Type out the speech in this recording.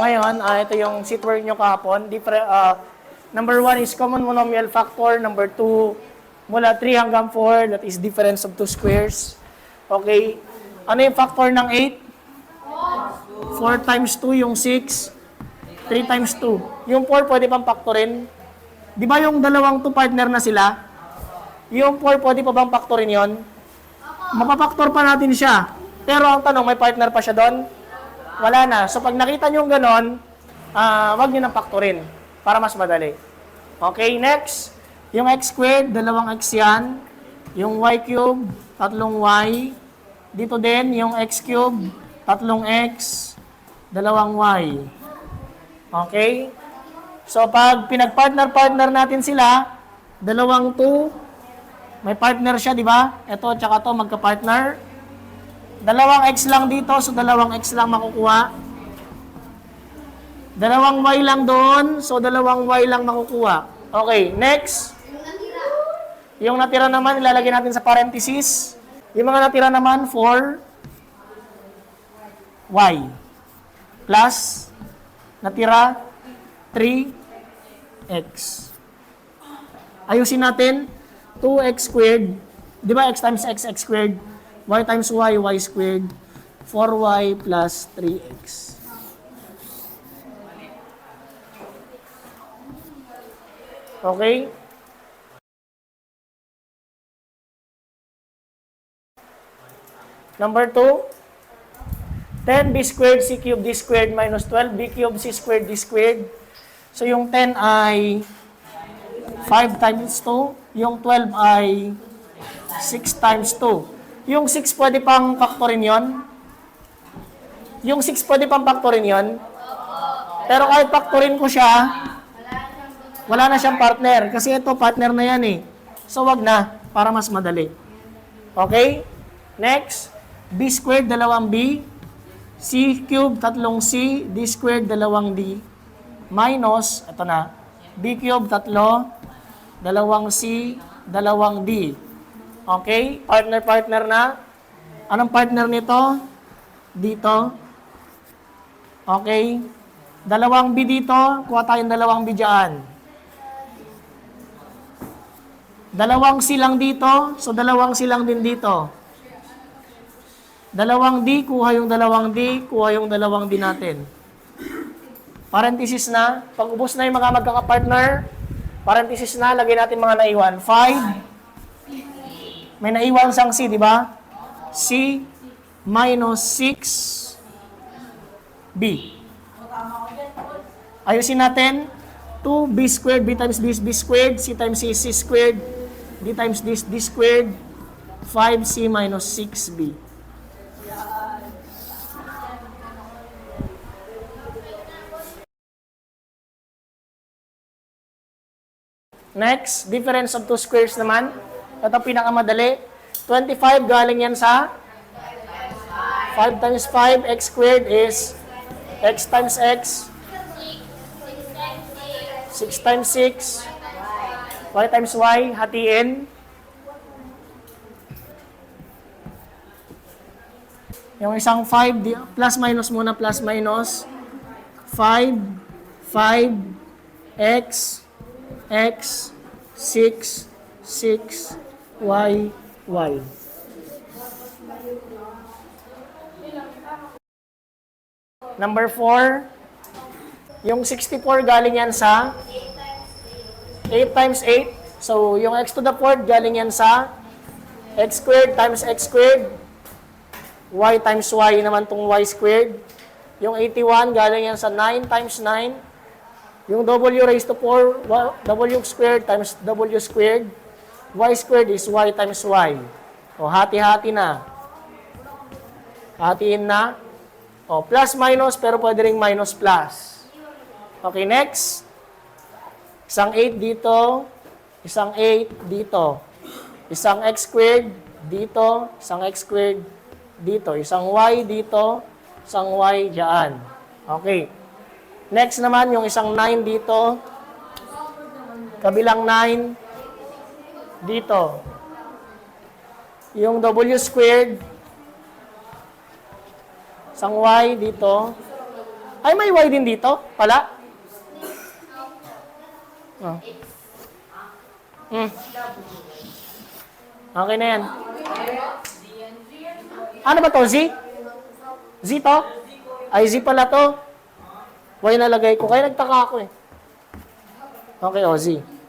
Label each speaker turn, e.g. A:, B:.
A: ngayon, ito yung seat work nyo kahapon. Number 1 is common monomial factor. Number 2, mula 3 hanggang 4, that is difference of two squares. Okay. Ano yung factor ng 8? 4 times 2, yung 6. 3 times 2. Yung 4, pwede pang factorin. Di ba yung dalawang 2 partner na sila? Yung 4, pwede pa bang factorin yon? Mapapaktor pa natin siya. Pero ang tanong, may partner pa siya doon? Wala na. So pag nakita nyo yung ganon, wag nyo nang factorin para mas madali. Okay, next. Yung x squared, dalawang x yan. Yung y cube, tatlong y. Dito din, yung x cube, tatlong x, dalawang y. Okay? So pag pinag-partner-partner natin sila, dalawang 2, may partner siya, di ba? Ito, tsaka to, magka-partner. Dalawang x lang dito, so dalawang x lang makukuha. Dalawang y lang doon, so dalawang y lang makukuha. Okay, next. Yung natira naman, ilalagay natin sa parenthesis. Yung mga natira naman, 4y. Plus, natira, 3x. Ayusin natin, 2x squared. Di ba x times x, x squared? Y times y, y squared, 4y plus 3x. Okay? Number 2, 10b squared c cubed d squared minus 12b cubed c squared d squared. So yung 10 ay 5 times 2, yung 12 ay 6 times 2. Yung 6 pwede pang factorin yon? Yung 6 pwede pang factorin yon? Pero kahit factorin ko siya, wala na siyang partner. Kasi ito, partner na yan eh. So wag na, para mas madali. Okay? Next, b squared, dalawang b. C cubed, tatlong c. D squared, dalawang d. Minus, ito na, b cubed, tatlo. Dalawang c, dalawang d. Okay? Partner-partner na. Anong partner nito? Dito. Okay? Dalawang B dito. Kuha tayong dalawang B dyan. Dalawang C lang dito. So, dalawang C lang din dito. Dalawang D. Kuha yung dalawang D. Kuha yung dalawang D natin. Parenthesis na. Pag ubos na yung mga magkakapartner, parenthesis na. Lagay natin mga naiwan. 5. May naiwan sang C, di ba? C minus 6B. Ayusin natin. 2B squared, B times B squared, C times C, C squared, D times D squared, 5C minus 6B. Next, difference of two squares naman. Ito pinakamadali. 25 galing yan sa 5 times 5, x squared is x times x. 6 times 6. Y times y, hatiin. Yung isang 5, plus minus muna, plus minus. 5, 5, x, x, 6, 6, y, y. Number 4, yung 64 galing yan sa 8 times 8. So, yung x to the 4th galing yan sa x squared times x squared. Y times y naman tong y squared. Yung 81 galing yan sa 9 times 9. Yung w raised to 4, w squared times w squared. Y squared is y times y. O, hati-hati na. Hatiin na. O, plus minus, pero pwede ring minus plus. Okay, next. Isang 8 dito. Isang 8 dito. Isang x squared dito. Isang x squared dito. Isang y dito. Isang y dyan. Okay. Next naman, yung isang 9 dito. Kabilang 9 dito. Yung w squared, isang y dito, Ay, may Y din dito? Pala? Oh. Okay na yan. Ano ba to? Z? Z to? Ay, Z pala to. Y nalagay ko. Kaya nagtaka ako eh. Okay, o Z.